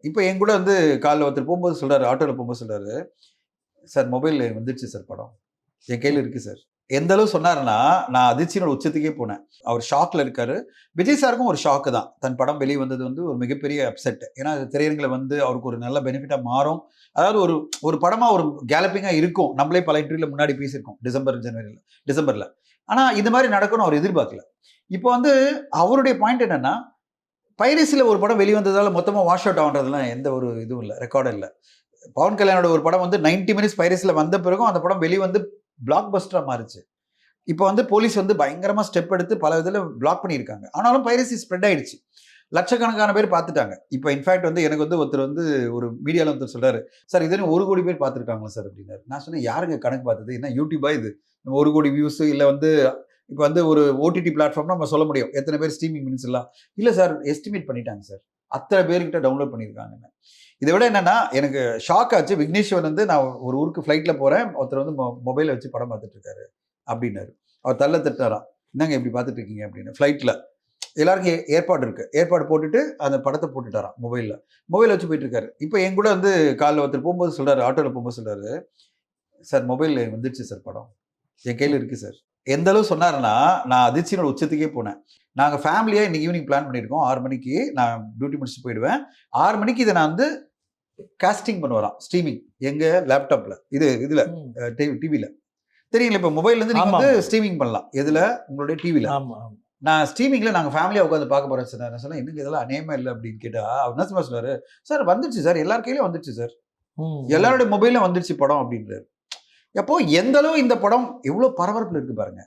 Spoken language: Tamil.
இப்போ என் கூட வந்து காலைல ஒருத்தர் போகும்போது சொல்றாரு, ஆட்டோல போகும்போது சொல்றாரு, "சார் மொபைல்ல வந்துருச்சு சார் படம். என் கையில இருக்கு சார்." எந்த அளவு சொன்னாருன்னா, நான் அதிர்ச்சியோட உச்சத்துக்கே போனேன். அவர் ஷாக்ல இருக்காரு. விஜய் சாருக்கும் ஒரு ஷாக்கு தான். தன் படம் வெளிய வந்தது வந்து ஒரு மிகப்பெரிய அப்செட். ஏன்னா, அது திரையரங்குல வந்து அவருக்கு ஒரு நல்ல பெனிஃபிட்டா மாறும். அதாவது ஒரு ஒரு படமா ஒரு கேலப்பிங்கா இருக்கும். நம்மளே பல இன்டர்வியூல முன்னாடி பேசியிருக்கோம். டிசம்பர்ல. ஆனா, இது மாரி நடக்கும்னு அவர் எதிர்பார்க்கல. இப்போ வந்து அவருடைய பாயிண்ட் என்னன்னா, பைரசில ஒரு படம் வெளிவந்ததால மொத்தமா வாஷ் அவுட் ஆகுன்றதெல்லாம் எந்த ஒரு இதுவும் இல்ல. ரெக்கார்டும் இல்ல. பவன் கல்யாணோட ஒரு படம் வந்து 90 மினிட்ஸ் பைரசில வந்த பிறகும் அந்த படம் வெளிவந்து பிளாக் பஸ்டரா மாறுச்சு. இப்போ வந்து போலீஸ் வந்து பயங்கரமா ஸ்டெப் எடுத்து பல இதில பிளாக் பண்ணியிருக்காங்க. ஆனாலும் பைரசி ஸ்ப்ரெட் ஆயிடுச்சு. லட்சக்கணக்கான பேர் பார்த்துட்டாங்க. இப்போ இன்ஃபாக்ட் வந்து எனக்கு வந்து ஒருத்தர் வந்து ஒரு மீடியால ஒருத்தர் சொல்றாரு, "சார் இது 1,00,00,000 பேர் பார்த்துருக்காங்களா சார்?" அப்படின்னாரு. நான் சொன்னேன், "யாருங்க கணக்கு பார்த்தது? என்ன யூடியூபா இது? 1,00,00,000 வியூஸ் இல்ல வந்து இப்ப வந்து ஒரு ஓடிடி பிளாட்ஃபார்ம்னா நம்ம சொல்ல முடியும். எத்தன பேர் ஸ்ட்ரீமிங் மினிட்ஸ் எல்லாம். இல்ல சார் எஸ்டிமேட் பண்ணிட்டாங்க சார். அத்தன பேர்கிட்ட டவுன்லோட் பண்ணியிருக்காங்கன்னு. இத விட என்னன்னா, எனக்கு ஷாக் ஆச்சு. விக்னேஸ்வரன் வந்து நான் ஒரு ஊருக்கு ஃப்ளைட்ல போறேன். ஒருத்தர் வந்து மொபைல வச்சு படம் பார்த்துட்டு இருக்காரு அப்டின்னாரு. அவர் தள்ள தட்டுனாராம். என்னங்க இப்படி பார்த்துட்டு இருக்கீங்க அப்படின்னு ஃப்ளைட்ல. எல்லாருக்கும் ஏர்பாட் இருக்கு. ஏர்பாட் போட்டுட்டு அந்த படத்த போட்டுட்டாராம் மொபைல்ல. மொபைல் வச்சு போயிட்டு இருக்காரு. இப்ப என் கூட வந்து காலைல ஒருத்தர் போகும்போது சொல்றாரு, ஆட்டோல போகும்போது சொல்றாரு, "சார் மொபைல்ல வந்துருச்சு சார் படம். என் கையில இருக்கு சார்." எந்த அளவு சொன்னாருன்னா, நான் அதிர்ச்சியோட உச்சத்துக்கே போனேன். நாங்க ஃபேமிலியா இன்னைக்கு ஈவினிங் பிளான் பண்ணியிருக்கோம். 6 மணிக்கு நான் டியூட்டி முடிச்சுட்டு போயிடுவேன். 6 மணிக்கு இத நான் வந்து காஸ்டிங் பண்ணுவாராம். ஸ்ட்ரீமிங் எங்க லேப்டாப்ல. இதுல டிவில. தெரியுங்களா இப்ப மொபைல்ல இருந்து நீங்க வந்து ஸ்ட்ரீமிங் பண்ணலாம். எதுல? உங்களுடைய டிவில. நான் ஸ்ட்ரீமிங்ல நாங்க ஃபேமிலியா உட்கார்ந்து பார்க்க போறோம் சார். நான் சொன்னேன், "என்னங்க இதெல்லாம் அநியாயமா இல்ல" அப்படின்னு கேட்டா, அவர் என்ன தெரியுமா சொன்னாரு? "சார் வந்துருச்சு சார். எல்லார் கையிலயும் வந்துருச்சு சார். எல்லாருடைய மொபைல்ல வந்துருச்சு படம்" அப்படின்றாரு. அப்போ எந்த அளவு இந்த படம் எவ்வளவு பரபரப்புல இருக்கு பாருங்க.